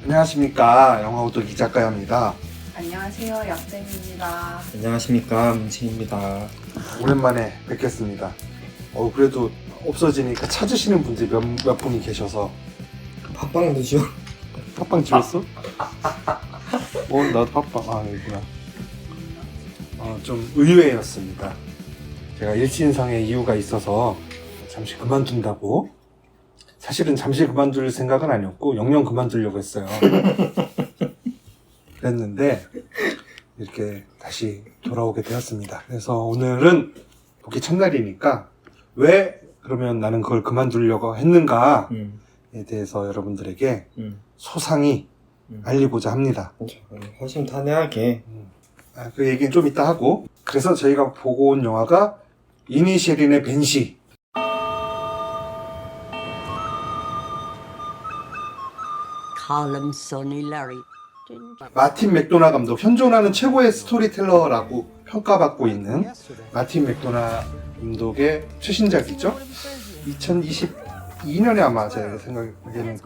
안녕하십니까. 영화오독 이작가입니다. 안녕하세요, 약쌤입니다. 안녕하십니까, 민진입니다. 오랜만에 뵙겠습니다. 그래도 없어지니까 찾으시는 분들이 몇 분이 계셔서. 팟빵도 지워. 팟빵 지웠어? 나도 팟빵. 여기구나. 좀 의외였습니다. 제가 일신상의 이유가 있어서 잠시 그만둔다고. 사실은 잠시 그만둘 생각은 아니었고 영영 그만두려고 했어요. 그랬는데 이렇게 다시 돌아오게 되었습니다. 그래서 오늘은 복귀 첫날이니까 왜 그러면 나는 그걸 그만두려고 했는가에 대해서 여러분들에게 소상히 알리고자 합니다. 허심탄회하게. 그 얘기는 좀 이따 하고, 그래서 저희가 보고 온 영화가 이니셰린의 벤시. 마틴 맥도나 감독, 현존하는 최고의 스토리텔러라고 평가받고 있는 마틴 맥도나 감독의 최신작이죠. 2022년에 아마 제 생각에는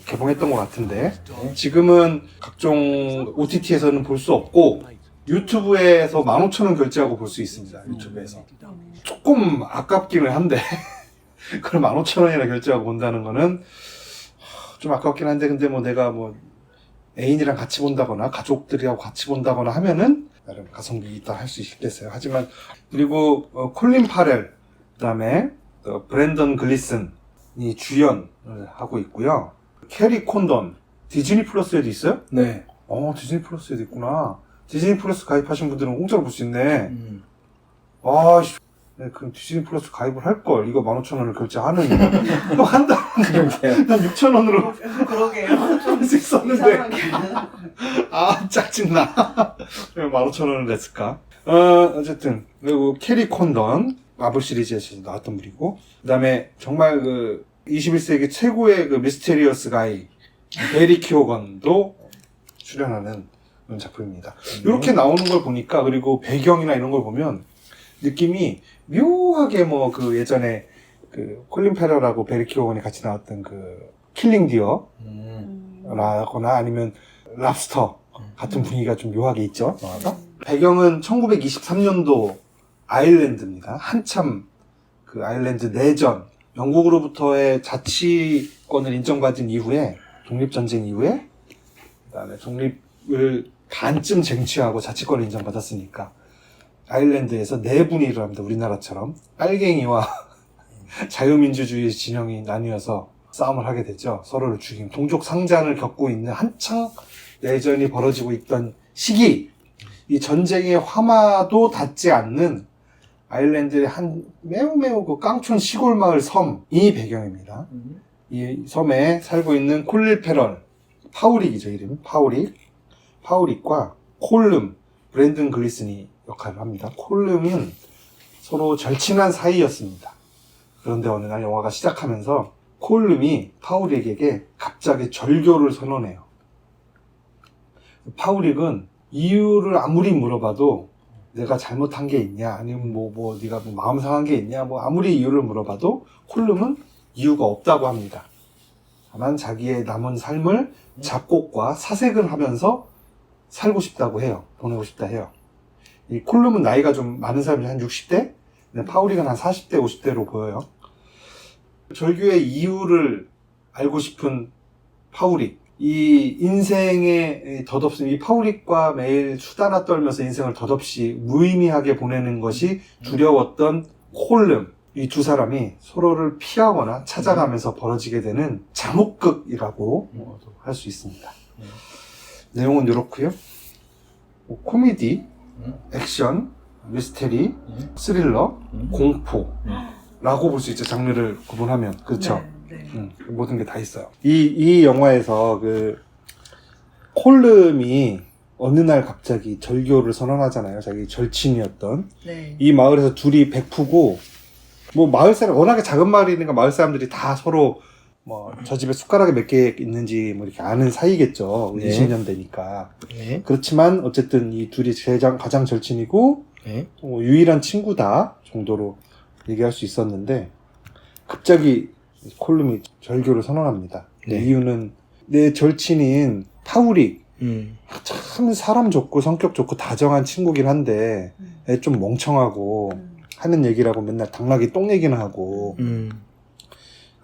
개봉했던 것 같은데, 지금은 각종 OTT에서는 볼 수 없고 유튜브에서 15,000원 결제하고 볼 수 있습니다. 유튜브에서. 조금 아깝기는 한데 그걸 15,000원이나 결제하고 본다는 거는 좀 아깝긴 한데, 근데 내가 애인이랑 같이 본다거나 가족들이랑 같이 본다거나 하면은 나름 가성비 있다 할 수 있겠어요. 하지만 그리고 콜린 파렐, 그다음에 브랜던 글리슨이 주연을 하고 있고요. 캐리 콘던, 디즈니 플러스에도 있어요? 네. 디즈니 플러스에도 있구나. 디즈니 플러스 가입하신 분들은 공짜로 볼 수 있네. 그럼 디즈니 플러스 가입을 할걸. 이거 15,000원을 결제하는 또 한다. 난 6,000원으로 그러게요. 할 수 있었는데. 이상하게. 짜증나. 왜 15,000원을 냈을까? 어쨌든. 그리고 캐리 콘던, 마블 시리즈에서 나왔던 분이고, 그 다음에 정말 21세기 최고의 미스테리어스 가이, 베리 키오건도 출연하는 그런 작품입니다. 이렇게 나오는 걸 보니까, 그리고 배경이나 이런 걸 보면, 느낌이 묘하게 예전에 콜린 페럴하고 베리 키오건이 같이 나왔던 킬링 디어라거나 아니면 랍스터 같은 분위기가 좀 묘하게 있죠, 영화가. 배경은 1923년도 아일랜드입니다. 한참 아일랜드 내전, 영국으로부터의 자치권을 인정받은 이후에, 독립전쟁 이후에, 그다음에 독립을 반쯤 쟁취하고 자치권을 인정받았으니까 아일랜드에서 내분위를 합니다. 우리나라처럼 빨갱이와 자유민주주의 진영이 나뉘어서 싸움을 하게 되죠. 서로를 죽이는 동족 상잔을 겪고 있는 한창 내전이 벌어지고 있던 시기, 이 전쟁의 화마도 닿지 않는 아일랜드의 한 매우 깡촌 시골 마을 섬이 배경입니다. 이 섬에 살고 있는 콜린 페럴, 파우릭이죠, 이름이. 파우릭과 콜름, 브랜든 글리슨이 역할을 합니다. 콜름은 서로 절친한 사이였습니다. 그런데 어느 날 영화가 시작하면서 콜름이 파우릭에게 갑자기 절교를 선언해요. 파우릭은 이유를 아무리 물어봐도 내가 잘못한 게 있냐, 아니면 네가 마음 상한 게 있냐, 아무리 이유를 물어봐도 콜름은 이유가 없다고 합니다. 다만 자기의 남은 삶을 작곡과 사색을 하면서 살고 싶다고 해요. 보내고 싶다 해요. 이 콜룸은 나이가 좀 많은 사람이 한 60대? 파우릭은 한 40대, 50대로 보여요. 절규의 이유를 알고 싶은 파우릭. 이 인생의 덧없음, 이 파우릭과 매일 수다나 떨면서 인생을 덧없이 무의미하게 보내는 것이 두려웠던 콜룸. 이 두 사람이 서로를 피하거나 찾아가면서 벌어지게 되는 잠옥극이라고 할 수 있습니다. 내용은 이렇고요. 코미디, 액션, 미스테리, 스릴러, 공포라고 볼 수 있죠. 장르를 구분하면. 그렇죠? 네. 모든 게 다 있어요. 이 영화에서 콜름이 어느 날 갑자기 절교를 선언하잖아요. 자기 절친이었던. 네. 이 마을에서 둘이 베푸고, 마을 사람, 워낙에 작은 마을이니까 마을 사람들이 다 서로 저 집에 숟가락이 몇 개 있는지 이렇게 아는 사이겠죠. 네. 20년 되니까. 네. 그렇지만 어쨌든 이 둘이 가장 절친이고 네. 유일한 친구다 정도로 얘기할 수 있었는데, 갑자기 콜룸이 절교를 선언합니다. 네. 이유는 내 절친인 파우리 음. 참 사람 좋고 성격 좋고 다정한 친구긴 한데 애 좀 멍청하고 하는 얘기라고 맨날 당나귀 똥 얘기나 하고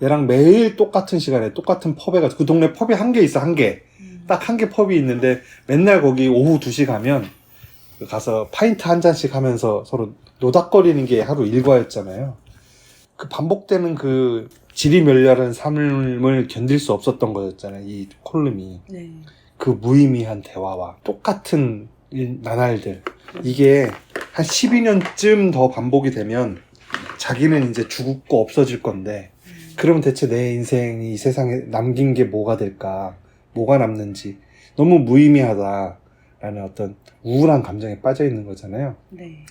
얘랑 매일 똑같은 시간에 똑같은 펍에 가서 그 동네 펍이 한 개 있어. 한 개. 딱 한 개 펍이 있는데 맨날 거기 오후 2시 가면 가서 파인트 한 잔씩 하면서 서로 노닥거리는 게 하루 일과였잖아요. 그 반복되는 그 지리멸렬한 삶을 견딜 수 없었던 거였잖아요. 이 콜룸이. 네. 그 무의미한 대화와 똑같은 나날들. 이게 한 12년쯤 더 반복이 되면 자기는 이제 죽고 없어질 건데 그러면 대체 내 인생이 이 세상에 남긴 게 뭐가 될까? 뭐가 남는지 너무 무의미하다라는 어떤 우울한 감정에 빠져 있는 거잖아요. 네.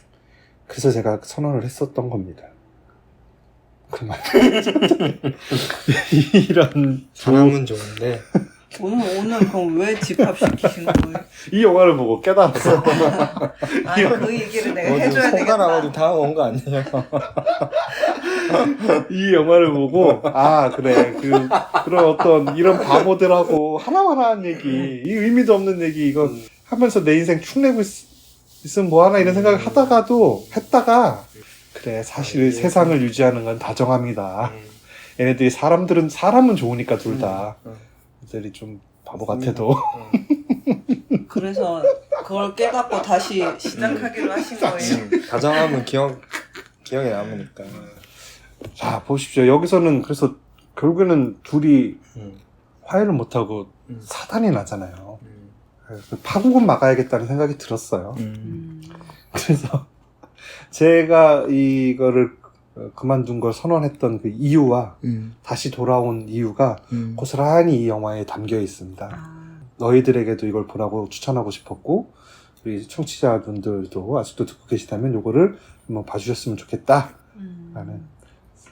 그래서 제가 선언을 했었던 겁니다. 그만. 이런 사람은 좋은데 오늘 그럼 왜 집합시키신 거예요? 이 영화를 보고 깨달았어. 아니 그 얘기를 내가 어디 해줘야 손가락 되겠다. 어디 다 온 거 아니에요? 이 영화를 보고 아 그래 그런 어떤 이런 바보들하고 하나하나 한 얘기 이 의미도 없는 얘기 이거 하면서 내 인생 축내고 있으면 뭐하나 이런 생각을 했다가 그래 사실 세상을 유지하는 건 다정함이다. 얘네들이 사람은 좋으니까 둘 다 애들이 좀 바보 같아도 그래서 그걸 깨닫고 다시 시작하기로 하신 거예요. 다정함은 기억에 남으니까. 자 보십시오. 여기서는 그래서 결국에는 둘이 화해를 못하고 사단이 나잖아요. 그래서 파국은 막아야겠다는 생각이 들었어요. 그래서 제가 이거를 그만둔 걸 선언했던 그 이유와 다시 돌아온 이유가 고스란히 이 영화에 담겨 있습니다. 아, 너희들에게도 이걸 보라고 추천하고 싶었고 우리 청취자분들도 아직도 듣고 계시다면 이거를 한번 봐주셨으면 좋겠다라는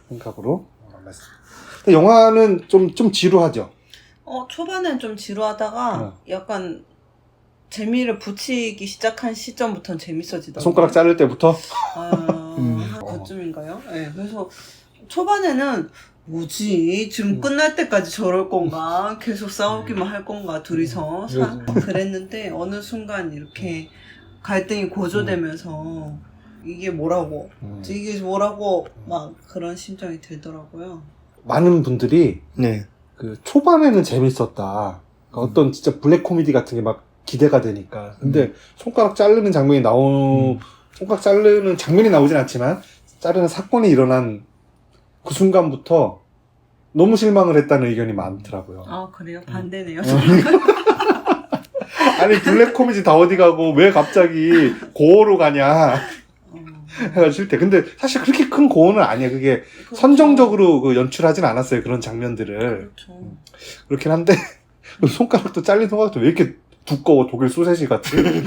생각으로 말씀. 근데 영화는 좀 지루하죠. 초반엔 좀 지루하다가 약간 재미를 붙이기 시작한 시점부터는 재밌어지더라고요. 손가락 자를 때부터 한 그쯤인가요? 네, 그래서 초반에는 뭐지? 지금 끝날 때까지 저럴 건가? 계속 싸우기만 할 건가? 둘이서 그랬는데 어느 순간 이렇게 갈등이 고조되면서 이게 뭐라고? 막 그런 심정이 들더라고요. 많은 분들이 네. 그 초반에는 재밌었다. 그러니까 어떤 진짜 블랙 코미디 같은 게 막 기대가 되니까. 근데 손가락 자르는 장면이 손가락 자르는 장면이 나오진 않지만 자르는 사건이 일어난 그 순간부터 너무 실망을 했다는 의견이 많더라고요. 아 그래요? 반대네요. 아니 블랙 코미디 다 어디 가고 왜 갑자기 고어로 가냐 해가지고 싫대. 근데 사실 그렇게 큰 고어는 아니야. 그게 그렇죠. 선정적으로 그 연출하진 않았어요. 그런 장면들을. 그렇죠. 그렇긴 한데 손가락도 잘린 손가락도 왜 이렇게 두꺼워. 독일 소세지 같은.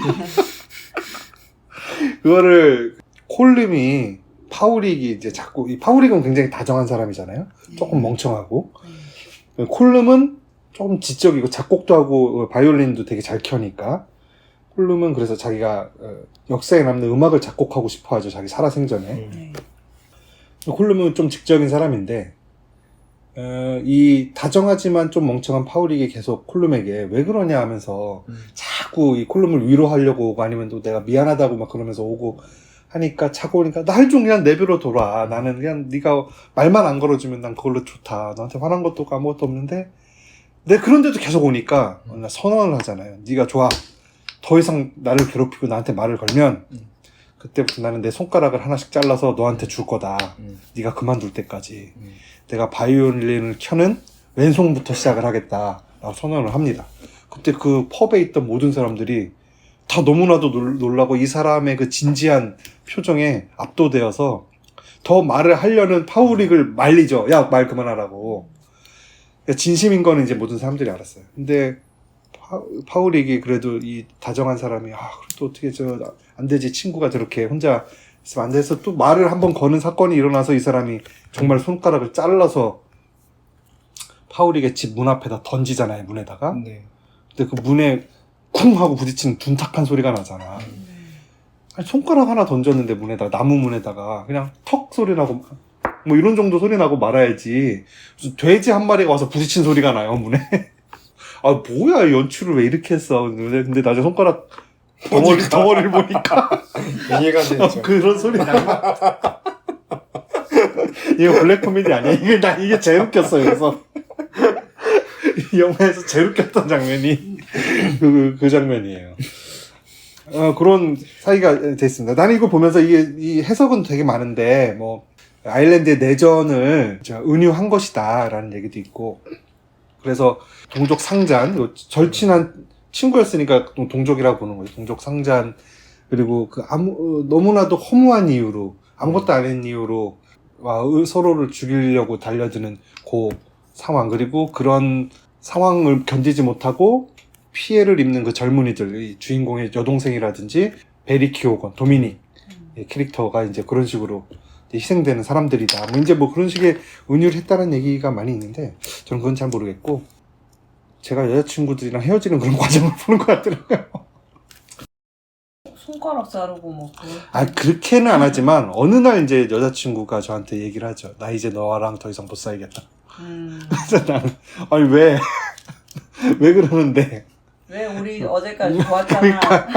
그거를 콜림이 파우릭이 이제 자꾸 이 파우릭은 굉장히 다정한 사람이잖아요. 조금 멍청하고 콜룸은 조금 지적이고 작곡도 하고 바이올린도 되게 잘 켜니까 콜룸은 그래서 자기가 역사에 남는 음악을 작곡하고 싶어 하죠. 자기 살아생전에. 네. 콜룸은 좀 직접인 사람인데 이 다정하지만 좀 멍청한 파우릭이 계속 콜룸에게 왜 그러냐 하면서 자꾸 이 콜룸을 위로하려고 오고 아니면 또 내가 미안하다고 막 그러면서 오고 하니까 자꾸 오니까 날 좀 그냥 내버려 둬라. 나는 그냥 네가 말만 안 걸어주면 난 그걸로 좋다. 너한테 화난 것도 없고 아무것도 없는데 내가 그런데도 계속 오니까 나 선언을 하잖아요. 네가 좋아. 더 이상 나를 괴롭히고 나한테 말을 걸면 그때부터 나는 내 손가락을 하나씩 잘라서 너한테 줄 거다. 네가 그만둘 때까지. 내가 바이올린을 켜는 왼손부터 시작을 하겠다 라고 선언을 합니다. 그때 그 펍에 있던 모든 사람들이 다 너무나도 놀라고 이 사람의 그 진지한 표정에 압도되어서 더 말을 하려는 파우릭을 말리죠. 야, 말 그만하라고. 진심인 거는 이제 모든 사람들이 알았어요. 근데 파우릭이 그래도 이 다정한 사람이 그래도 어떻게 안 되지. 친구가 저렇게 혼자 있으면 안 돼서 또 말을 한번 거는 사건이 일어나서 이 사람이 정말 손가락을 잘라서 파우릭의 집 문 앞에다 던지잖아요. 문에다가. 네. 근데 그 문에 쿵 하고 부딪히는 둔탁한 소리가 나잖아. 아니, 손가락 하나 던졌는데 문에다가 나무 문에다가 그냥 턱 소리 나고 뭐 이런 정도 소리 나고 말아야지. 무슨 돼지 한 마리가 와서 부딪힌 소리가 나요 문에. 아 뭐야 연출을 왜 이렇게 했어. 근데 나중에 손가락 덩어리를 보니까 이해가 되죠. 그런 소리 나요. 이거 블랙 코미디 아니야? 이게 제일 웃겼어. 그래서 이 영화에서 제일 웃겼던 장면이 그 장면이에요. 그런 사이가 됐습니다. 나는 이거 보면서 이 해석은 되게 많은데 뭐 아일랜드의 내전을 은유한 것이다라는 얘기도 있고, 그래서 동족 상잔, 절친한 친구였으니까 동족이라고 보는 거죠. 동족 상잔, 그리고 너무나도 허무한 이유로, 아무것도 아닌 이유로 서로를 죽이려고 달려드는 그 상황, 그리고 그런 상황을 견디지 못하고 피해를 입는 그 젊은이들, 이 주인공의 여동생이라든지 베리 키오건, 도미닉 캐릭터가 이제 그런 식으로 희생되는 사람들이다. 뭐 이제 뭐 그런 식의 은유를 했다는 얘기가 많이 있는데 저는 그건 잘 모르겠고, 제가 여자친구들이랑 헤어지는 그런 과정을 보는 것 같더라고요. 손가락 자르고 뭐 그렇게는 안 하지만 어느 날 이제 여자친구가 저한테 얘기를 하죠. 나 이제 너랑 더 이상 못 살겠다. 그래서 나는 아니 왜 그러는데? 왜 우리 어제까지 좋았잖아. 그러니까.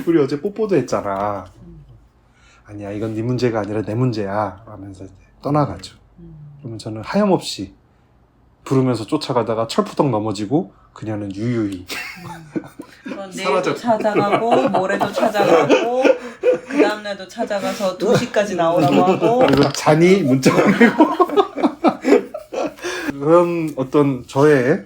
우리 어제 뽀뽀도 했잖아. 아니야 이건 네 문제가 아니라 내 문제야 하면서 이제 떠나가죠. 그러면 저는 하염없이 부르면서 쫓아가다가 철푸덕 넘어지고 그녀는 유유히 내일도 찾아가고 모레도 찾아가고 그 다음날도 찾아가서 2시까지 나오라고 하고, 그리고 잔이 문자 보내고 그런 어떤 저의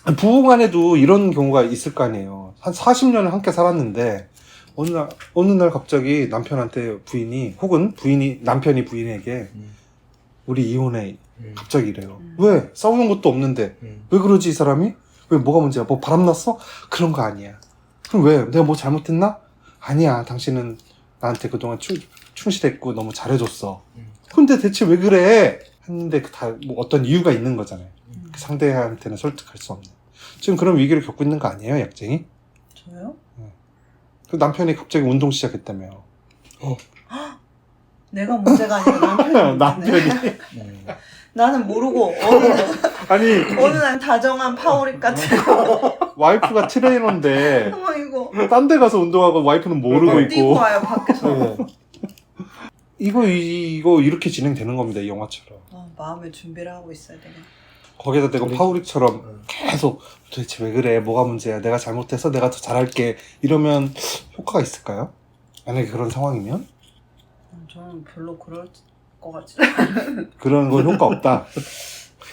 부부간에도 이런 경우가 있을 거 아니에요. 한 40년을 함께 살았는데 어느 날 갑자기 남편한테 부인이, 혹은 남편이 부인에게 우리 이혼해. 갑자기 이래요. 왜? 싸우는 것도 없는데 왜 그러지 이 사람이? 왜 뭐가 문제야? 뭐 바람났어? 그런 거 아니야. 그럼 왜? 내가 뭐 잘못했나? 아니야. 당신은 나한테 그동안 충실했고 너무 잘해줬어. 근데 대체 왜 그래? 했는데 뭐 어떤 이유가 있는 거잖아요. 그 상대한테는 설득할 수 없는. 지금 그런 위기를 겪고 있는 거 아니에요, 약쟁이? 저요? 그 남편이 갑자기 운동 시작했다며. 내가 문제가 아니라 남편이 문제네. 나는 모르고 어느 날 다정한 파워릭 같은 와이프가 트레이너인데 이거 딴 데 가서 운동하고 와이프는 모르고 뛰고 있고. 와요 밖에서. 이거 이렇게 진행되는 겁니다, 이 영화처럼. 마음의 준비를 하고 있어야 되네. 거기에다 내가 파우릭처럼 계속 도대체 왜 그래? 뭐가 문제야? 내가 잘못해서 내가 더 잘할게. 이러면 효과가 있을까요? 만약에 그런 상황이면? 저는 별로 그럴 것 같지. 그런 건 효과 없다.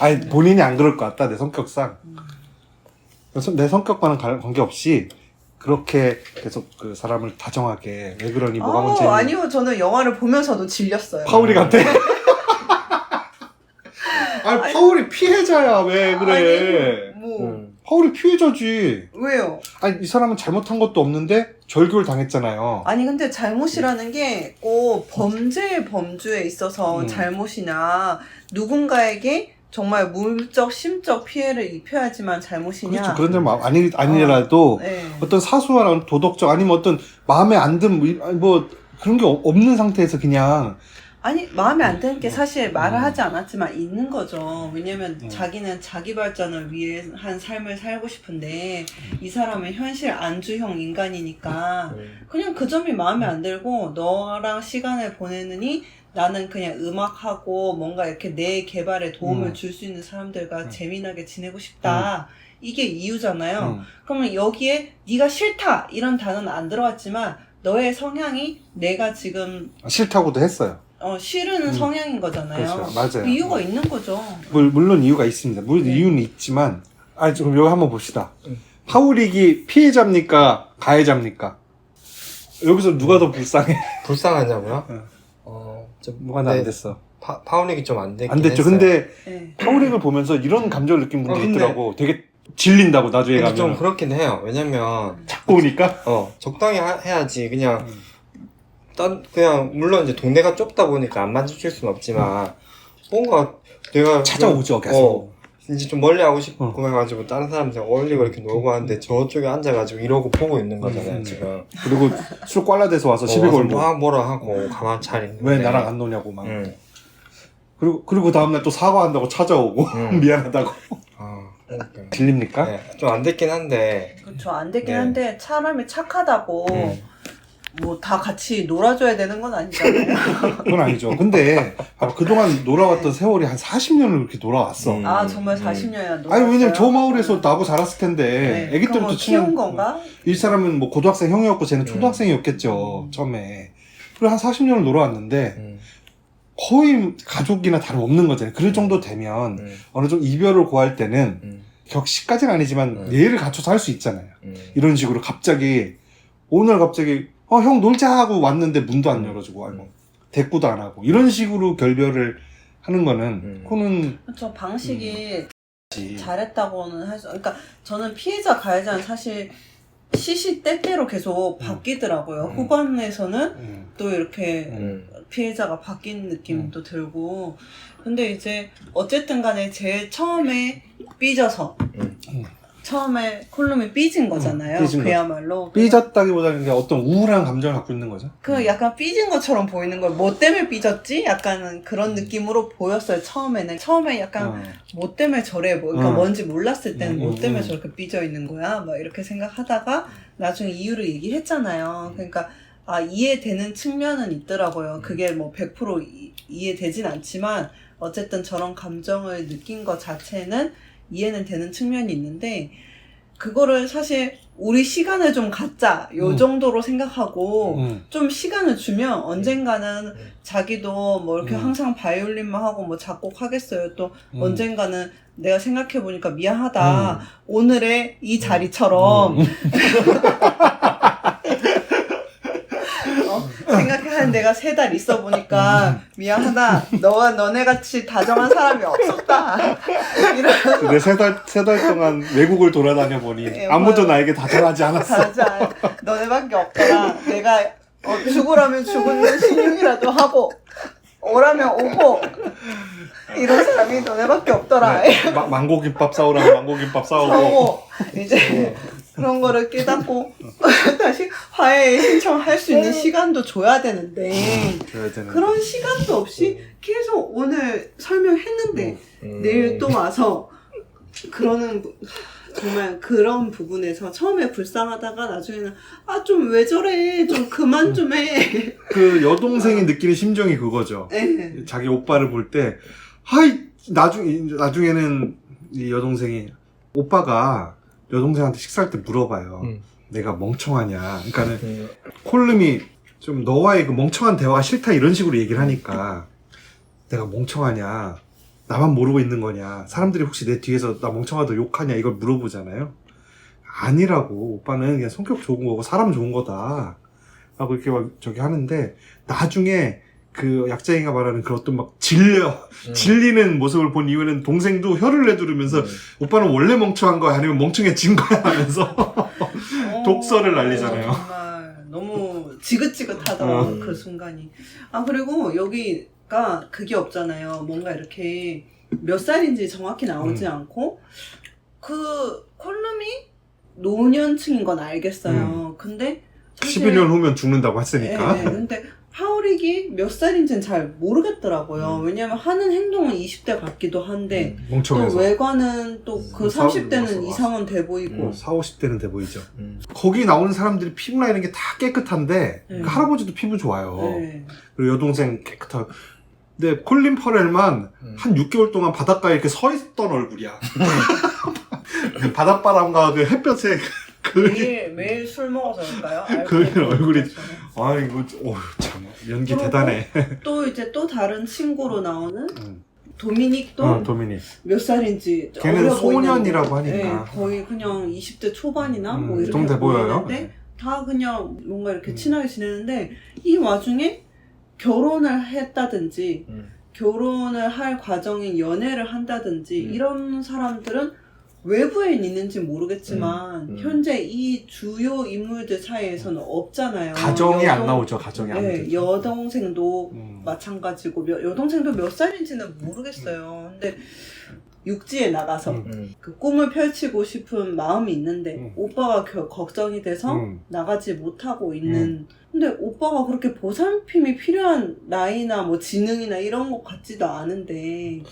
아니 본인이 안 그럴 것 같다. 내 성격상. 그래서 내 성격과는 관계없이 그렇게 계속 그 사람을 다정하게 왜 그러니 뭐가 문제니? 아니요. 저는 영화를 보면서도 질렸어요. 파우릭한테? 아니 파울이 피해자야. 왜 그래? 아니, 뭐 파울이 피해자지. 왜요? 아니 이 사람은 잘못한 것도 없는데 절교를 당했잖아요. 아니 근데 잘못이라는 게 꼭 범주에 있어서 잘못이냐, 누군가에게 정말 물적 심적 피해를 입혀야지만 잘못이냐. 그렇죠. 그런 점 아니라도 네. 어떤 사소한 도덕적 아니면 어떤 마음에 안 든 뭐 그런 게 없는 상태에서 그냥 아니 마음에 안 드는 게 사실 말을 하지 않았지만 있는 거죠. 왜냐면 자기는 자기 발전을 위해 한 삶을 살고 싶은데 이 사람은 현실 안주형 인간이니까 그냥 그 점이 마음에 안 들고 너랑 시간을 보내느니 나는 그냥 음악하고 뭔가 이렇게 내 개발에 도움을 줄 수 있는 사람들과 재미나게 지내고 싶다. 이게 이유잖아요. 그러면 여기에 네가 싫다 이런 단어는 안 들어갔지만 너의 성향이 내가 지금 싫다고도 했어요. 싫은 성향인 거잖아요. 그렇죠. 맞아요. 이유가 있는 거죠. 물론 이유가 있습니다. 물론 이유는 있지만, 그럼 여기 한번 봅시다. 파우릭이 피해자입니까? 가해자입니까? 여기서 누가 더 불쌍해? 불쌍하냐고요? 뭐가 안 됐어. 파우릭이 좀 안 됐긴 안 됐죠. 했어요. 근데 네. 파우릭을 보면서 이런 감정을 느낀 분들이 근데- 있더라고. 되게 질린다고 나중에 근데 가면. 좀 그렇긴 해요. 왜냐면 자꾸 오니까? 적당히 해야지. 그냥 물론 이제 동네가 좁다 보니까 안 마주칠 수는 없지만 뭔가 내가 찾아오죠, 계속. 이제 좀 멀리 하고 싶고 해가지고 다른 사람들이랑 어울리고 이렇게 놀고 하는데 저쪽에 앉아가지고 이러고 보고 있는 거잖아요 지금. 그리고 술 꽐라대서 와서 시비 와서 걸고. 막 뭐라 하고 가만 차리는. 왜 나랑 안 노냐고 막. 그리고 다음날 또 사과한다고 찾아오고 미안하다고. 그러니까. 들립니까? 네, 좀 안 됐긴 한데. 그쵸. 안 됐긴 네. 한데 사람이 착하다고 뭐 다 같이 놀아줘야 되는 건 아니잖아요. 그건 아니죠. 근데 봐봐, 그동안 놀아왔던 세월이 한 40년을 그렇게 놀아왔어. 음. 정말 40년이나 놀았어요. 아니 왜냐면 저 마을에서 나고 자랐을 텐데 네. 애기 그럼 때부터 뭐 친한 키운 건가? 이 사람은 뭐 고등학생 형이었고 쟤는 초등학생이었겠죠. 처음에. 그리고 한 40년을 놀아왔는데 거의 가족이나 다름없는 거잖아요. 그럴 정도 되면 어느 정도 이별을 고할 때는 격식까지는 아니지만 예의를 갖춰서 할 수 있잖아요. 이런 식으로 갑자기 오늘 갑자기 형 놀자 하고 왔는데 문도 안 열어주고 아이고 대꾸도 안 하고 이런 식으로 결별을 하는 거는 그거는 그쵸. 방식이 잘했다고는 할 수. 그러니까 저는 피해자 가해자는 사실 시시때때로 계속 바뀌더라고요. 후반에서는 또 이렇게 피해자가 바뀐 느낌도 들고. 근데 이제 어쨌든 간에 제일 처음에 삐져서 처음에 콜룸이 삐진 거잖아요. 삐진 그야말로. 삐졌다기보다는 그냥 어떤 우울한 감정을 갖고 있는 거죠. 그 약간 삐진 것처럼 보이는 걸 뭐 때문에 삐졌지? 약간은 그런 느낌으로 보였어요. 처음에는. 처음에 약간 뭐 때문에 저래 뭐 그러니까 뭔지 몰랐을 때는 뭐 때문에 저렇게 삐져 있는 거야? 막 이렇게 생각하다가 나중에 이유를 얘기했잖아요. 그러니까 이해되는 측면은 있더라고요. 그게 뭐 100% 이해되진 않지만 어쨌든 저런 감정을 느낀 것 자체는 이해는 되는 측면이 있는데 그거를 사실 우리 시간을 좀 갖자 요 정도로 생각하고 좀 시간을 주면 언젠가는 자기도 뭐 이렇게 항상 바이올린만 하고 뭐 작곡하겠어요. 또 언젠가는 내가 생각해보니까 미안하다. 오늘의 이 자리처럼 생각하는 내가 3달 있어 보니까 미안하다. 너와 너네같이 다정한 사람이 없었다. 이런. 근데 세 달 동안 외국을 돌아다녀 보니 아무도 나에게 다정하지 않았어. 다정하지 않아. 너네밖에 없더라. 내가 죽으라면 죽는 신용이라도 하고 오라면 오고 이런 사람이 너네밖에 없더라. 네, 망고김밥 싸우라면 망고김밥 싸우고 이제 그런 거를 깨닫고 다시 화해 신청할 수 있는 시간도 줘야 되는데 그런 시간도 없이 계속 오늘 설명했는데 내일 또 와서 그러는 정말 그런 부분에서 처음에 불쌍하다가 나중에는 좀 왜 저래 좀 그만 좀 해. 그 여동생이 느끼는 심정이 그거죠. 네. 자기 오빠를 볼 때 하이 나중에는 이 여동생이 오빠가 여동생한테 식사할 때 물어봐요. 내가 멍청하냐. 그러니까는 콜룸이 좀 너와의 그 멍청한 대화가 싫다 이런 식으로 얘기를 하니까 내가 멍청하냐. 나만 모르고 있는 거냐. 사람들이 혹시 내 뒤에서 나 멍청하다 욕하냐 이걸 물어보잖아요. 아니라고. 오빠는 그냥 성격 좋은 거고 사람 좋은 거다. 라고 이렇게 막 저기 하는데 나중에 그 약자이가 말하는 그 어떤 막 질리는 모습을 본 이후에는 동생도 혀를 내두르면서 오빠는 원래 멍청한 거야 아니면 멍청해진 거야 하면서 독설을 날리잖아요. 정말 너무 지긋지긋하던 그 순간이. 그리고 여기가 그게 없잖아요. 뭔가 이렇게 몇 살인지 정확히 나오지 않고 그 콜룸이 노년층인 건 알겠어요. 근데 사실 11년 후면 죽는다고 했으니까. 네, 근데 하울릭이 몇 살인지는 잘 모르겠더라고요. 왜냐면 하는 행동은 20대 같기도 한데 또 멍청해서. 외관은 또 그 30대는 왔어. 이상은 돼 보이고 40, 50대는 돼 보이죠. 거기 나오는 사람들이 피부나 이런 게 다 깨끗한데 그 할아버지도 피부 좋아요. 네. 그리고 여동생 깨끗하고. 근데 콜린 퍼렐만 한 6개월 동안 바닷가에 이렇게 서 있던 얼굴이야. 그 바닷바람과 그 햇볕에 매일 술 먹어서 그럴까요? 그 얼굴이 이거 참 연기 대단해. 또 이제 또 다른 친구로 나오는 도미닉도 도미닉. 몇 살인지 걔는 어려 소년이라고 보이는데, 하니까. 네, 거의 그냥 20대 초반이나 뭐 이렇게 좀 돼 보여요. 보이는데 다 그냥 뭔가 이렇게 친하게 지내는데 이 와중에 결혼을 했다든지 결혼을 할 과정인 연애를 한다든지 이런 사람들은 외부에 있는지 모르겠지만 현재 이 주요 인물들 사이에서는 없잖아요. 가정이 안 나오죠. 가정이 안 네, 되죠. 여동생도 마찬가지고 여동생도 몇 살인지는 모르겠어요. 근데 육지에 나가서 그 꿈을 펼치고 싶은 마음이 있는데 오빠가 걱정이 돼서 나가지 못하고 있는 근데 오빠가 그렇게 보살핌이 필요한 나이나 뭐 지능이나 이런 것 같지도 않은데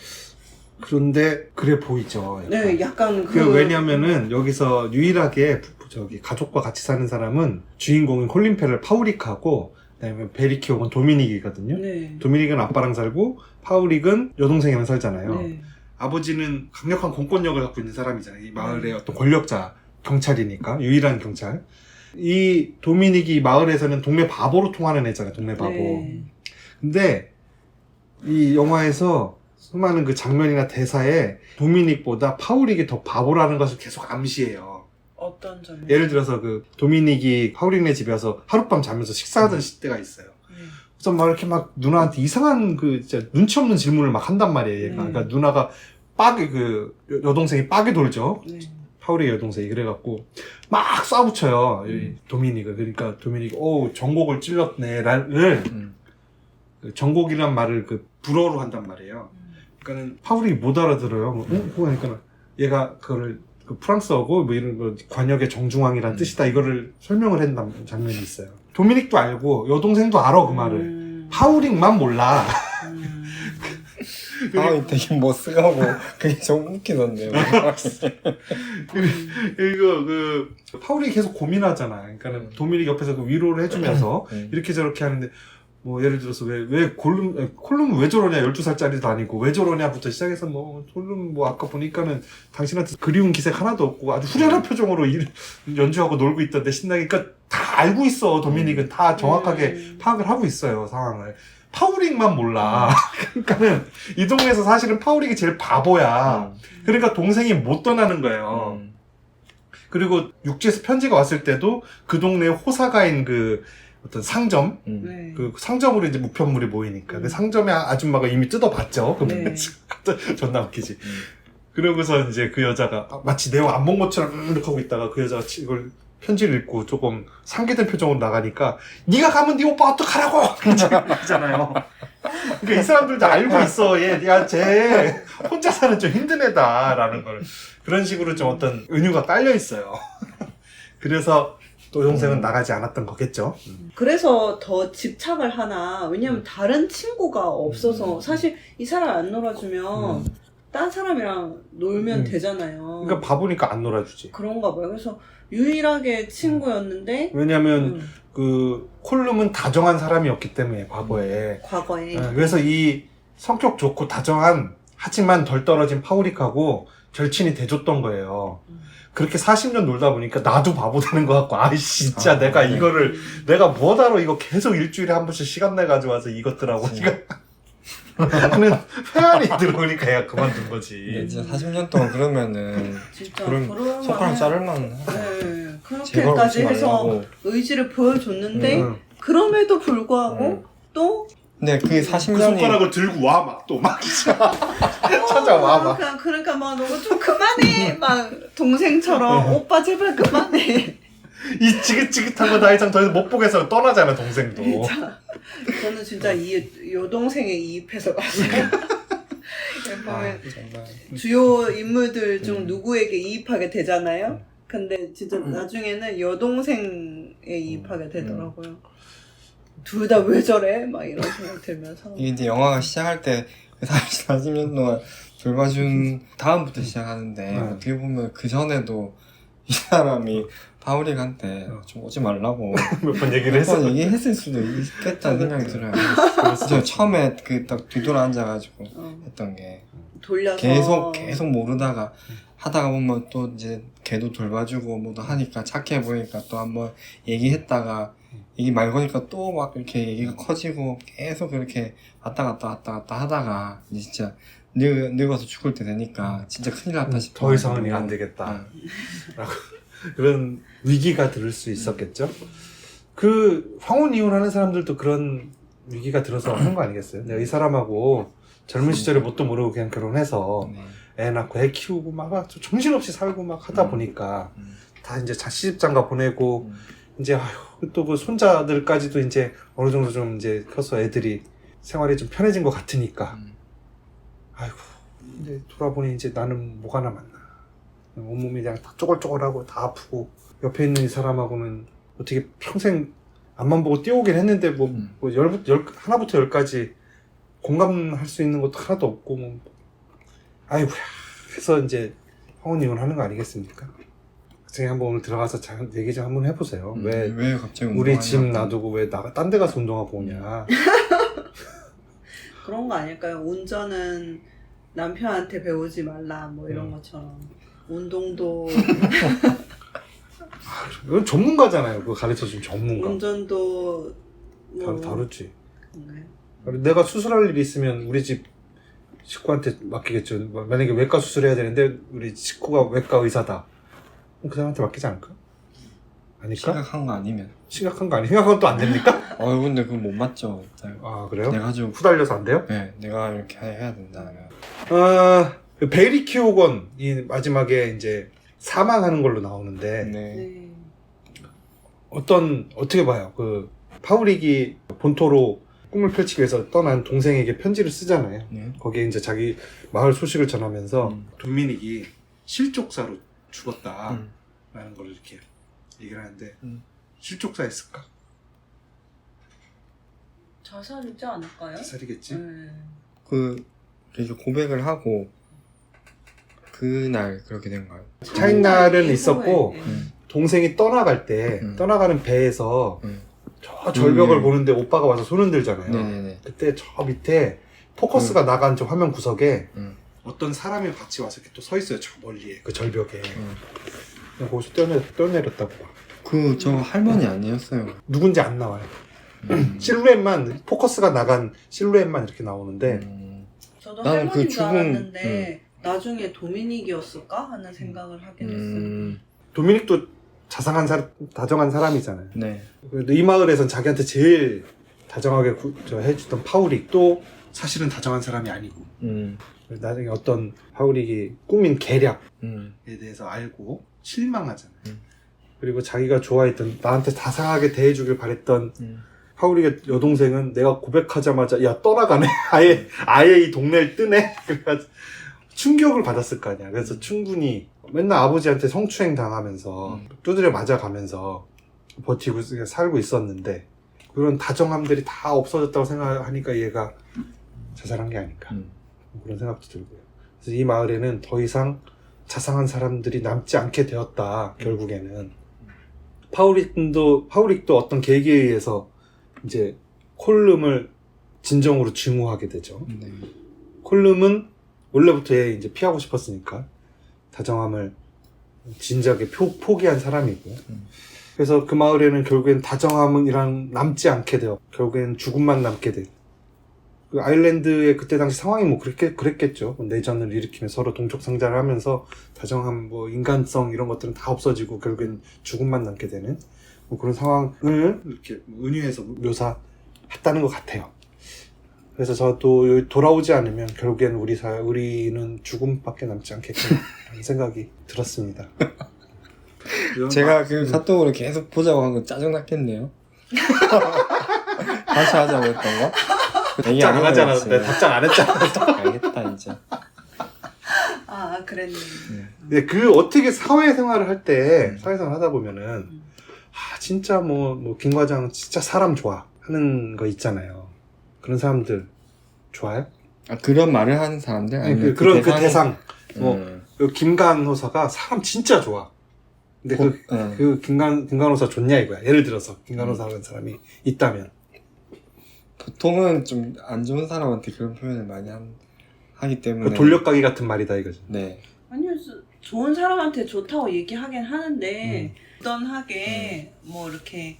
그런데 그래 보이죠. 약간. 네, 약간 왜냐면은 여기서 유일하게 저기 가족과 같이 사는 사람은 주인공인 콜린 페럴 파우릭하고 그다음에 베리키오건 도미닉이거든요. 네. 도미닉은 아빠랑 살고 파우릭은 여동생이랑 살잖아요. 네. 아버지는 강력한 공권력을 갖고 있는 사람이잖아요. 이 마을의 어떤 권력자, 경찰이니까 유일한 경찰. 이 도미닉이 마을에서는 동네 바보로 통하는 애잖아요. 동네 바보. 네. 근데 이 영화에서 수많은 그 장면이나 대사에 도미닉보다 파우릭이 더 바보라는 것을 계속 암시해요. 어떤 점이? 예를 들어서 그 도미닉이 파우릭네 집에 와서 하룻밤 자면서 식사하던 때가 있어요. 그래서 막 이렇게 막 누나한테 이상한 그 진짜 눈치 없는 질문을 막 한단 말이에요. 얘가. 그러니까 누나가 여동생이 빡이 돌죠. 네. 파우릭의 여동생이. 그래갖고 막 쏴붙여요. 이 도미닉을. 그러니까 도미닉이 전곡을 찔렀네를 전곡이란 말을 그 불어로 한단 말이에요. 그러니까는 파우릭이 못 알아들어요. 그러니까 얘가 그거를 그 프랑스어고 뭐 이런 거 관역의 정중앙이란 뜻이다 이거를 설명을 했던 장면이 있어요. 도미닉도 알고 여동생도 알아 그 말을. 파우릭만 몰라. 상황이 되게 멋쓰하고 그게 좀 웃기던데요. 이거 파우릭이 계속 고민하잖아. 그러니까는 도미닉 옆에서 그 위로를 해주면서 이렇게 저렇게 하는데 뭐 예를 들어서 왜 콜룸은 왜 저러냐 12살짜리도 아니고 왜 저러냐부터 시작해서 뭐 콜룸 뭐 아까 보니까는 당신한테 그리운 기색 하나도 없고 아주 후련한 표정으로 연주하고 놀고 있던데 신나게 그러니까 다 알고 있어. 도미닉은 다 정확하게 파악을 하고 있어요 상황을. 파우릭만 몰라. 그러니까는 이 동네에서 사실은 파우릭이 제일 바보야. 그러니까 동생이 못 떠나는 거예요. 그리고 육지에서 편지가 왔을 때도 그 동네에 호사가인 그 어떤 상점, 네. 그 상점으로 이제 무편물이 모이니까 그 상점의 아줌마가 이미 뜯어봤죠. 네. 존나 웃기지. 그러고서 이제 그 여자가 마치 내용 안 본 것처럼 이렇게 하고 있다가 그 여자가 이걸 편지를 읽고 조금 상기된 표정으로 나가니까 네가 가면 네 오빠 어떡하라고 그러잖아요. 그러니까 이 사람들도 알고 있어. 쟤 혼자 사는 좀 힘든 애다라는 걸 그런 식으로 좀 어떤 은유가 깔려 있어요. 그래서 또 동생은 나가지 않았던 거겠죠. 그래서 더 집착을 하나. 왜냐면 다른 친구가 없어서 사실 이 사람 안 놀아주면 딴 사람이랑 놀면 되잖아요. 그러니까 바보니까 안 놀아주지. 그런가 봐요. 그래서 유일하게 친구였는데 왜냐면 그 콜룸은 다정한 사람이었기 때문에 과거에. 과거에 그래서 이 성격 좋고 다정한 하지만 덜 떨어진 파우릭하고 절친이 돼줬던 거예요. 그렇게 40년 놀다 보니까 나도 바보 되는 것 같고 아이씨 진짜 내가 이거를 내가 뭐하러 이거 계속 일주일에 한 번씩 시간 내가지고 와서 이것들하고 하는 회한이 들어오니까 얘가 그만둔 거지. 진짜 40년 동안 그러면은 진짜 그럼 그럴만 손가락 해. 자를만 네, 제발 그렇게까지 오지 해서 말라고. 의지를 보여줬는데 그럼에도 불구하고 또 근데 그 그 40년이 손가락을 들고 와 막 또 막 찾아와 막. 그러니까 막 너무 좀 그만해 막 동생처럼 오빠 제발 그만해. 이 지긋지긋한 거 다 이상 더 이상 못 보겠어 떠나잖아 동생도. 저는 진짜 이 여동생에 이입해서 봤어요. 보면 정말 주요 인물들 중 누구에게 이입하게 되잖아요. 근데 진짜 나중에는 여동생에 이입하게 되더라고요. 둘 다 왜 저래? 막 이런 생각 들면서. 이게 이제 영화가 시작할 때 40년 동안 돌봐준 다음부터 시작하는데 어떻게 보면 그 전에도 이 사람이 파우릭한테 좀 오지 말라고 몇 번 얘기를 몇 번 했어. 얘기했을 수도 있겠다는 생각이 들어요. 저 처음에 그 딱 뒤돌아 앉아가지고 했던 게 돌려서 계속 모르다가 하다가 보면 또 이제 걔도 돌봐주고 뭐도 하니까 착해 보이니까 또 한번 얘기했다가 얘기 말 거니까 또 막 이렇게 얘기가 커지고 계속 그렇게 왔다 갔다 하다가 이제 진짜 늙어서 죽을 때 되니까 진짜 큰일 났다 싶어. 더 이상은 안 되겠다. 라고 그런 위기가 들을 수 있었겠죠. 그 황혼 이혼하는 사람들도 그런 위기가 들어서 한 거 아니겠어요? 내가 이 사람하고 젊은 시절에 뭣도 모르고 그냥 결혼해서 애 낳고 애 키우고 막 정신없이 살고 막 하다 보니까 다 이제 시집장가 보내고 이제 또 그 손자들까지도 이제 어느 정도 좀 이제 커서 애들이 생활이 좀 편해진 것 같으니까 아이고 이제 돌아보니 이제 나는 뭐가 남았나. 온몸이 그냥 다 쪼글쪼글하고 다 아프고 옆에 있는 이 사람하고는 어떻게 평생 앞만 보고 뛰어오긴 했는데 뭐, 하나부터 열까지 공감할 수 있는 것도 하나도 없고 뭐 아이고야. 그래서 이제 황혼이혼 하는 거 아니겠습니까? 갑자기 한번 오늘 들어가서 얘기 좀 한번 해보세요. 왜 갑자기 우리 집 운동하냐고. 놔두고 왜 딴 데 가서 운동하고 오냐. 그런 거 아닐까요? 운전은 남편한테 배우지 말라 뭐 이런 것처럼 운동도 이건 전문가잖아요. 그거 가르쳐준 전문가. 운전도 뭐 다르지. 그런가요? 내가 수술할 일이 있으면 우리 집 식구한테 맡기겠죠. 만약에 외과 수술해야 되는데 우리 식구가 외과 의사다. 그럼 그 사람한테 맡기지 않을까? 아닐까? 심각한 거 아니면. 심각한 거 아니야? 심각한 건 또 안 됩니까? 근데 그거 못 맞죠. 아 그래요? 내가 좀 후달려서 안 돼요? 네, 내가 이렇게 해야 된다. 베리 키오건이 마지막에 이제 사망하는 걸로 나오는데 네. 네. 어떻게 봐요? 그 파우릭이 본토로 꿈을 펼치기 위해서 떠난 동생에게 편지를 쓰잖아요. 네. 거기에 이제 자기 마을 소식을 전하면서 음. 도미닉이 실족사로 죽었다라는 음. 걸 이렇게 얘기를 하는데 실족사였을까? 자살이지 않을까요? 자살이겠지? 이렇게 고백을 하고 그날 그렇게 된 거예요. 차이날은 있었고 네. 동생이 떠나갈 때 떠나가는 배에서 저 절벽을 보는데 오빠가 와서 손을 들잖아요. 네네네. 그때 저 밑에 포커스가 나간 저 화면 구석에 음. 어떤 사람이 같이 와서 이렇게 또 서 있어요. 저 멀리에 그 절벽에. 그냥 거기서 뛰어내렸다고 봐. 저 할머니 아니었어요. 누군지 안 나와요. 실루엣만 포커스가 나간 실루엣만 이렇게 나오는데 저도 나는 할머니인 그 줄 죽음- 알았는데 나중에 도미닉이었을까 하는 생각을 하긴 했어요. 도미닉도 다정한 사람이잖아요. 네. 그래도 이 마을에선 자기한테 제일 다정하게 해주던 파우릭도 사실은 다정한 사람이 아니고 나중에 어떤 파우릭이 꾸민 계략에 대해서 알고 실망하잖아요. 그리고 자기가 좋아했던 나한테 다상하게 대해주길 바랬던 파우릭의 여동생은 내가 고백하자마자 야 떠나가네. 아예 이 동네를 뜨네. 그래가지고 충격을 받았을 거 아니야. 그래서 충분히 맨날 아버지한테 성추행 당하면서 두드려 맞아가면서 버티고 살고 있었는데 그런 다정함들이 다 없어졌다고 생각하니까 얘가 자살한 게 아닐까 그런 생각도 들고요. 그래서 이 마을에는 더 이상 자상한 사람들이 남지 않게 되었다. 결국에는 파우릭도 어떤 계기에 의해서 이제 콜름을 진정으로 증오하게 되죠. 네. 콜름은 원래부터 얘 이제 피하고 싶었으니까 다정함을 진작에 포기한 사람이고 그래서 그 마을에는 결국엔 다정함이랑 남지 않게 돼요. 결국엔 죽음만 남게 돼요. 그 아일랜드의 그때 당시 상황이 뭐 그랬겠죠. 내전을 일으키며 서로 동족상자를 하면서 다정함, 뭐 인간성 이런 것들은 다 없어지고 결국엔 죽음만 남게 되는 뭐 그런 상황을 이렇게 은유해서 묘사했다는 것 같아요. 그래서 저도 여기 돌아오지 않으면 결국엔 우리는 죽음밖에 남지 않겠구나 라는 생각이 들었습니다. 제가 그 카톡으로 계속 보자고 한 거 짜증났겠네요. 다시 하자고 했던 거? 답장 안 하잖아. 내가 답장 안 했잖아. 알겠다 이제. 아 그랬네. 근데 그 어떻게 사회생활을 할 때 사회생활 하다 보면은 진짜 뭐 김 과장 진짜 사람 좋아 하는 거 있잖아요. 그런 사람들 좋아요? 그런 말을 하는 사람들? 아니면 그런 그 대상이- 대상 그 김간호사가 사람 진짜 좋아. 근데 그 김간호사 좋냐 이거야. 예를 들어서 김간호사라는 사람이 있다면 보통은 좀 안 좋은 사람한테 그런 표현을 많이 하기 때문에 그 돌려가기 같은 말이다 이거지. 네. 아니요, 좋은 사람한테 좋다고 얘기하긴 하는데 무던하게 뭐 이렇게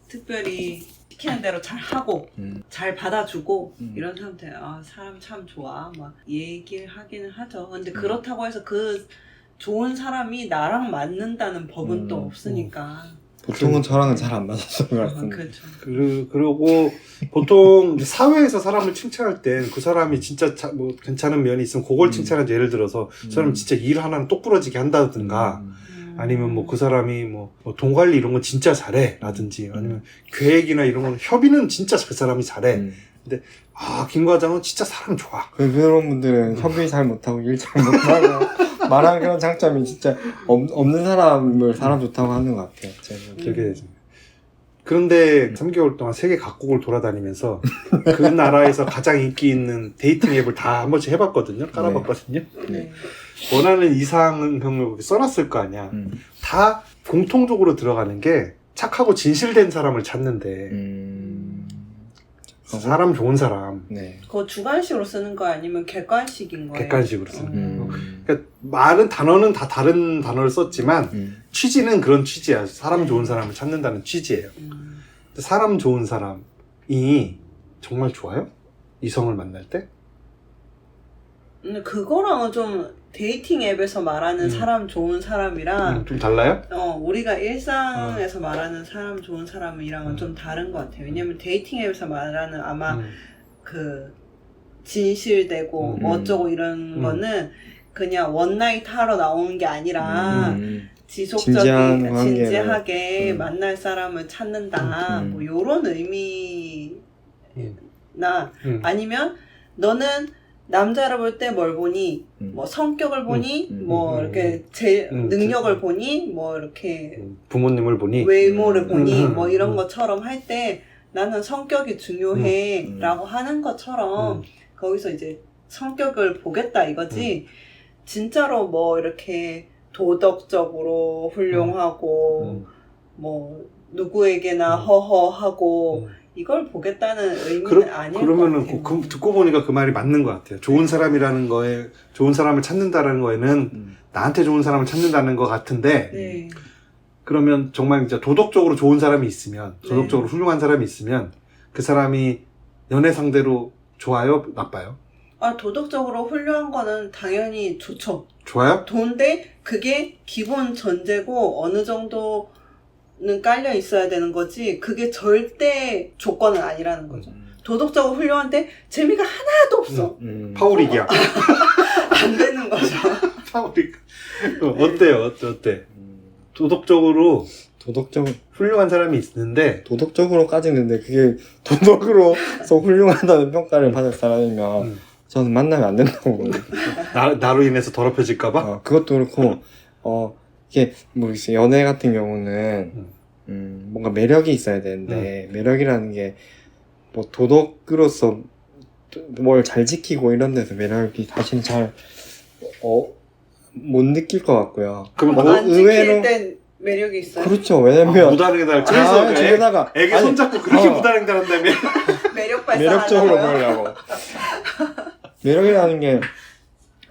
특별히 시키는 대로 잘 하고 잘 받아주고 이런 사람한테 사람 참 좋아 막 얘기를 하기는 하죠. 근데 그렇다고 해서 그 좋은 사람이 나랑 맞는다는 법은 또 없으니까. 보통은 저랑은 잘 안 맞았던 것 같습니다. 그렇죠. 그리고 보통 이제 사회에서 사람을 칭찬할 땐 그 사람이 진짜 뭐 괜찮은 면이 있으면 그걸 칭찬하지. 예를 들어서 그 사람이 진짜 일 하나는 똑부러지게 한다든가 아니면 뭐 그 사람이 뭐 돈 관리 이런 건 진짜 잘해 라든지 아니면 계획이나 이런 건 협의는 진짜 그 사람이 잘해 김 과장은 진짜 사람 좋아. 그런 분들은 협의 잘 못하고 일 잘 못하고 말하는 그런 장점이 진짜 없는 사람을 사람 좋다고 하는 것 같아요. 그렇게 되죠. 그런데 3개월 동안 세계 각국을 돌아다니면서 그 나라에서 가장 인기 있는 데이팅 앱을 다 한 번씩 해봤거든요. 깔아봤거든요. 네. 원하는 이상형을 써놨을 거 아니야. 다 공통적으로 들어가는 게 착하고 진실된 사람을 찾는데 사람 좋은 사람. 네. 그거 주관식으로 쓰는 거야 아니면 객관식인 거예요? 객관식으로 쓰는 거. 그러니까 말은 단어는 다 다른 단어를 썼지만 취지는 그런 취지야. 사람 좋은 사람을 찾는다는 취지예요. 근데 사람 좋은 사람이 정말 좋아요? 이성을 만날 때? 근데 그거랑은 좀 데이팅 앱에서 말하는 사람 좋은 사람이랑 좀 달라요? 우리가 일상에서 말하는 사람 좋은 사람이랑은 좀 다른 것 같아요. 왜냐면 데이팅 앱에서 말하는 아마 그 진실되고 뭐 어쩌고 이런 거는 그냥 원나잇 하러 나오는 게 아니라 지속적인 진지하게 만날 사람을 찾는다 뭐 요런 의미나 아니면 너는 남자를 볼 때 뭘 보니 뭐 성격을 보니 뭐 이렇게 능력을 보니 뭐 이렇게 부모님을 보니 외모를 보니 뭐 이런 것처럼 할 때 나는 성격이 중요해 라고 하는 것처럼 거기서 이제 성격을 보겠다 이거지 진짜로 뭐 이렇게 도덕적으로 훌륭하고 뭐 누구에게나 허허하고 이걸 보겠다는 의미는 아닐 것 그러면은 같아요. 듣고 보니까 그 말이 맞는 것 같아요. 좋은 사람이라는 거에 좋은 사람을 찾는다는 거에는 나한테 좋은 사람을 찾는다는 것 같은데 네. 그러면 정말 이제 도덕적으로 좋은 사람이 있으면 도덕적으로 훌륭한 사람이 있으면 그 사람이 연애 상대로 좋아요? 나빠요? 도덕적으로 훌륭한 거는 당연히 좋죠. 좋아요? 좋은데 그게 기본 전제고 어느 정도는 깔려 있어야 되는 거지 그게 절대 조건은 아니라는 거죠. 도덕적으로 훌륭한데 재미가 하나도 없어. 파우릭이야. 안 되는 거죠. 파우릭. 어때요? 어때? 도덕적으로 훌륭한 사람이 있는데 도덕적으로까지는데 그게 도덕으로서 훌륭하다는 평가를 받을 사람이면 저는 만나면 안 된다고 봅니다. 나로 인해서 더럽혀질까봐? 그것도 그렇고 이게 뭐 연애 같은 경우는 뭔가 매력이 있어야 되는데 매력이라는 게 뭐 도덕으로서 뭘 잘 지키고 이런 데서 매력이 사실 잘 못 느낄 것 같고요. 그럼 안 지킬 땐 매력이 있어요. 그렇죠. 왜냐면 무단횡단 그래서 집에다가 애기 손잡고 그렇게 무단횡단한다며. 매력적으로 발산하고요. 보이려고. 매력이라는 게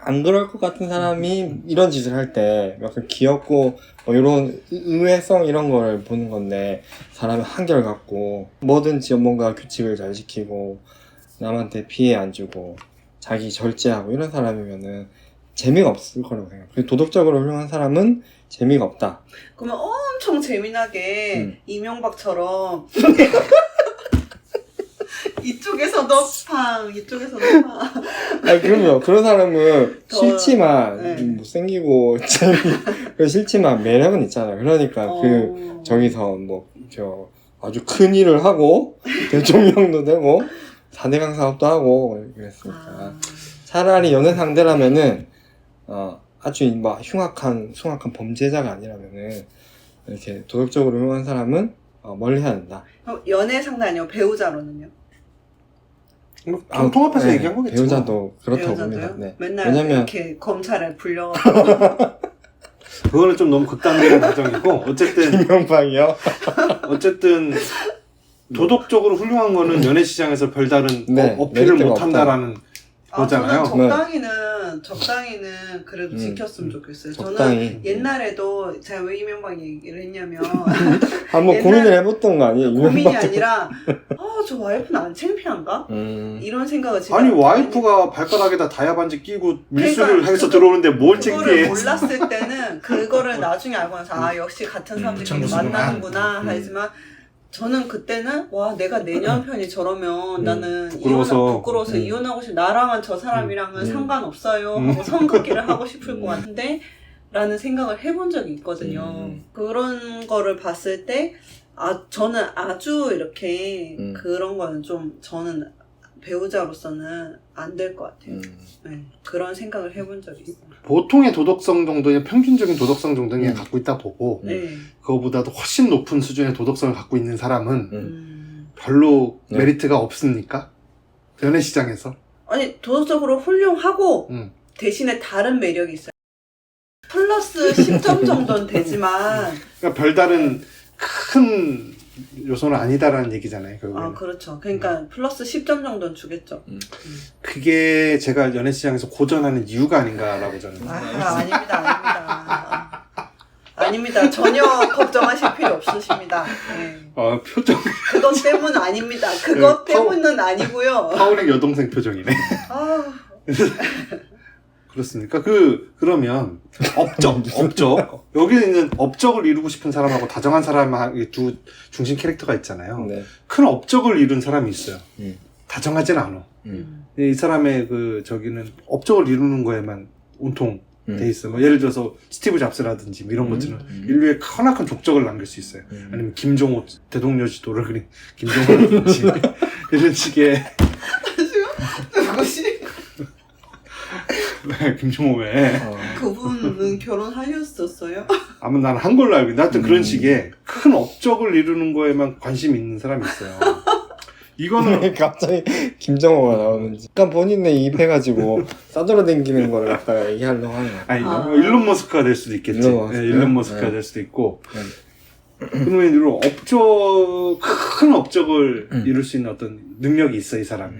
안 그럴 것 같은 사람이 이런 짓을 할 때 약간 귀엽고 뭐 이런 의외성 이런 걸 보는 건데 사람이 한결같고 뭐든지 뭔가 규칙을 잘 지키고 남한테 피해 안 주고 자기 절제하고 이런 사람이면은 재미가 없을 거라고 생각해요. 그리고 도덕적으로 훌륭한 사람은 재미가 없다. 그러면 엄청 재미나게 이명박처럼 이쪽에서도 팡 이쪽에서도 팡 그럼요. 그런 사람은 싫지만 네. 못생기고 싫지만 매력은 있잖아요. 그러니까 저기서 아주 큰 일을 하고 대통령도 되고 4대강 사업도 하고 그랬으니까 차라리 연애 상대라면은 아주 막 흉악한 범죄자가 아니라면은 이렇게 도덕적으로 훌륭한 사람은 멀리 해야 된다. 연애 상대 아니고 배우자로는요? 통합해서 네, 얘기한 거겠죠. 배우자도 그렇다고 배우자도요? 봅니다. 네. 맨날 왜냐면 이렇게 검찰에 불려가지고 그거는 좀 너무 극단적인 가정이고 어쨌든 김영방이요. 어쨌든 도덕적으로 훌륭한 거는 연애 시장에서 별다른 어필을 메리트가 못한다라는 거잖아요. 저는 적당히는 그래도 지켰으면 좋겠어요. 적당히. 저는 옛날에도 제가 왜 이명박 얘기를 했냐면 한번 고민을 해봤던 거 아니에요? 고민이 아니라 저 와이프는 안 창피한가? 이런 생각을 제가 아니 와이프가 발가락에다 다이아 반지 끼고 밀수를 그러니까 해서 들어오는데 뭘 그거를 창피해. 몰랐을 때는 그거를 나중에 알고 나서 역시 같은 사람들끼리 만나는구나 하지만 저는 그때는 와 내가 내 남편이 저러면 나는 부끄러워서 이혼하고 싶어 나랑은 저 사람이랑은 상관없어요 하고 선긋기를 하고 싶을 것 같은데 라는 생각을 해본 적이 있거든요. 그런 거를 봤을 때 저는 아주 이렇게 그런 거는 좀 저는 배우자로서는 안 될 것 같아요. 네, 그런 생각을 해본 적이 있어요. 보통의 도덕성 정도의 평균적인 도덕성 정도는 갖고 있다 보고 네. 그거보다도 훨씬 높은 수준의 도덕성을 갖고 있는 사람은 별로 네. 메리트가 없습니까? 연애 시장에서. 아니 도덕적으로 훌륭하고 음. 대신에 다른 매력이 있어요. 플러스 10점 정도는 되지만 그러니까 별다른 큰 요소는 아니다라는 얘기잖아요. 결국에는. 아 그렇죠. 그러니까 플러스 10점 정도는 주겠죠. 그게 제가 연애 시장에서 고전하는 이유가 아닌가라고 저는. 아닙니다. 아닙니다. 전혀 걱정하실 필요 없으십니다. 네. 표정. 그것 때문은 아닙니다. 그것 네, 때문은 아니고요. 파울의 여동생 표정이네. 아, 그렇습니까? 그러면 업적. 여기 있는 업적을 이루고 싶은 사람하고 다정한 사람하고 두 중심 캐릭터가 있잖아요. 네. 큰 업적을 이룬 사람이 있어요. 음. 다정하진 않아. 이 사람의 저기는 업적을 이루는 거에만 온통 돼 있어. 뭐 예를 들어서 스티브 잡스라든지 뭐 이런 것들은 인류에 커나큰 족적을 남길 수 있어요. 아니면 김종호 대동여 지도를 그린 김종호라든지 이런 식의 누구시? 왜 김종호 왜? 그분은 결혼하셨었어요? 아마 난 한 걸로 알고 있는데 하여튼 그런 식의 큰 업적을 이루는 거에만 관심 있는 사람이 있어요. 이거는 왜 갑자기 김정호가 나오는지 약간 본인에 이입해가지고 싸돌아다니는 거를 갖다가 얘기하려고 하는 거야. 아니 뭐 일론 머스크가 될 수도 있겠지. 일론 머스크? 일론 머스크가 네. 될 수도 있고. 그러면 이런 큰 업적을 이룰 수 있는 어떤 능력이 있어 이 사람이.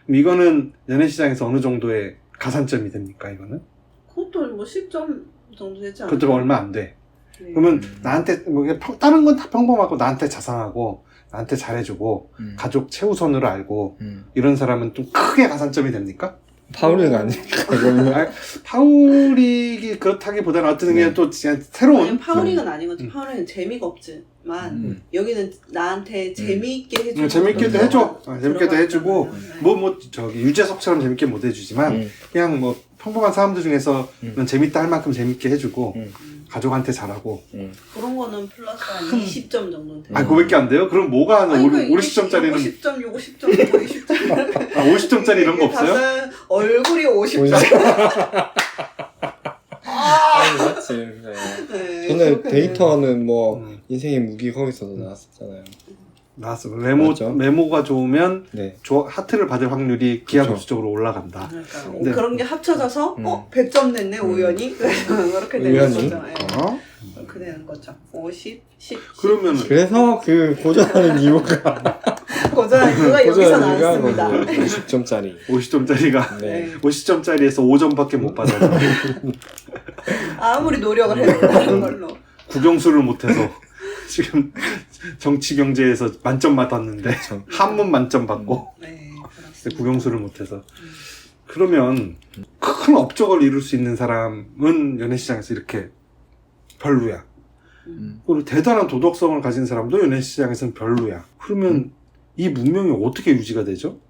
그럼 이거는 연애 시장에서 어느 정도의 가산점이 됩니까 이거는? 그것도 뭐 10점 정도 되지 않아요? 그것도 얼마 안 돼. 네. 그러면 나한테 뭐 그냥 다른 건 다 평범하고 나한테 자상하고 나한테 잘해주고 가족 최우선으로 알고 이런 사람은 좀 크게 가산점이 됩니까? 파울이가 아닐까 그러면. 아니, 파울이 그렇다기보다는 어떤 게 또 그냥 새로운 아니, 파워링은 아닌 거죠. 파워링은 재미가 없지만 여기는 나한테 재미있게 해주고 재밌게도 해줘. 재밌게도 해주고 네. 저기 유재석처럼 재밌게 못 해주지만 그냥 뭐 평범한 사람들 중에서는 재밌다 할 만큼 재밌게 해주고 가족한테 잘하고. 그런 거는 플러스 한 20점 정도는 돼요. 아, 그거밖에 안 돼요? 그럼 뭐가 한 50점짜리는 50점, 60점, 50점 50점짜리 이런 거 없어요? 얼굴이 50점. 아니 맞지. 네. 네, 근데 그렇겠네요. 데이터는 뭐 인생의 무기 거기서도 나왔었잖아요. 나왔어. 맞죠? 메모가 좋으면 네. 하트를 받을 확률이 기하급수적으로 올라간다. 그러니까 네. 그런 게 합쳐져서 100점 냈네 우연히 그렇게 되는 우연히? 거죠. 예. 어? 그렇게 되는 거죠. 50, 10, 그러면 그래서 그 고전하는 이유가 고전한 이유가 여기서 나왔습니다. 50점짜리. 50점짜리가 네. 50점짜리에서 5점밖에 못 받아서 아무리 노력을 해도 다른 걸로. 국영수를 못해서 지금 정치 경제에서 만점 받았는데 그렇죠. 한문 만점 받고 네, 그렇습니다. 근데 국영수를 못해서 그러면 큰 업적을 이룰 수 있는 사람은 연애시장에서 이렇게 별로야. 그리고 대단한 도덕성을 가진 사람도 연애시장에서는 별로야. 그러면 이 문명이 어떻게 유지가 되죠?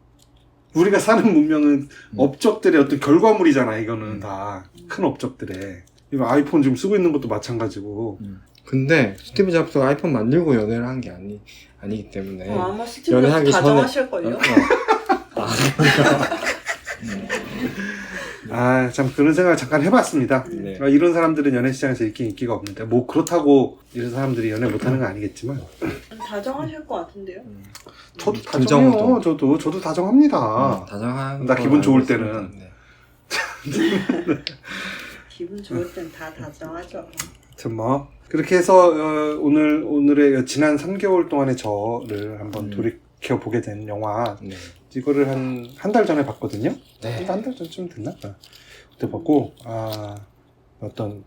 우리가 사는 문명은 업적들의 어떤 결과물이잖아. 이거는 다 큰 업적들의. 이거 아이폰 지금 쓰고 있는 것도 마찬가지고. 근데 스티브 잡스가 아이폰 만들고 연애를 한 게 아니기 때문에 아마 스티브 연애하기 잡스 전에 다정하실걸요? 아, 참 그런 생각을 잠깐 해봤습니다. 네. 이런 사람들은 연애시장에서 이렇게 인기가 없는데 뭐 그렇다고 이런 사람들이 연애 못하는 건 아니겠지만 다정하실 것 같은데요? 저도 김정우도. 다정해요. 저도 다정합니다. 다정한 나 걸 기분 좋을 알고 있습니다. 때는. 네. 기분 좋을 땐 다 다정하죠. 아무튼 뭐 그렇게 해서 오늘의 지난 3개월 동안의 저를 한번 돌이켜 보게 된 영화. 네. 이거를 한 달 전에 봤거든요. 네. 한 달 전쯤 됐나? 그때 봤고 어떤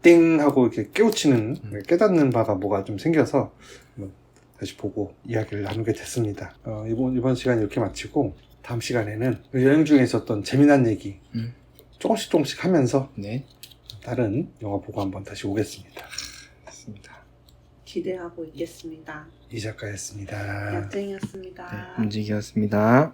띵 하고 이렇게 깨우치는 깨닫는 바가 뭐가 좀 생겨서 한번 다시 보고 이야기를 나누게 됐습니다. 이번 시간 이렇게 마치고 다음 시간에는 여행 중에 있었던 재미난 얘기 조금씩 하면서 네. 다른 영화 보고 한번 다시 오겠습니다. 맞습니다. 기대하고 있겠습니다. 이 작가였습니다. 약쟁이였습니다. 네, 움직이었습니다.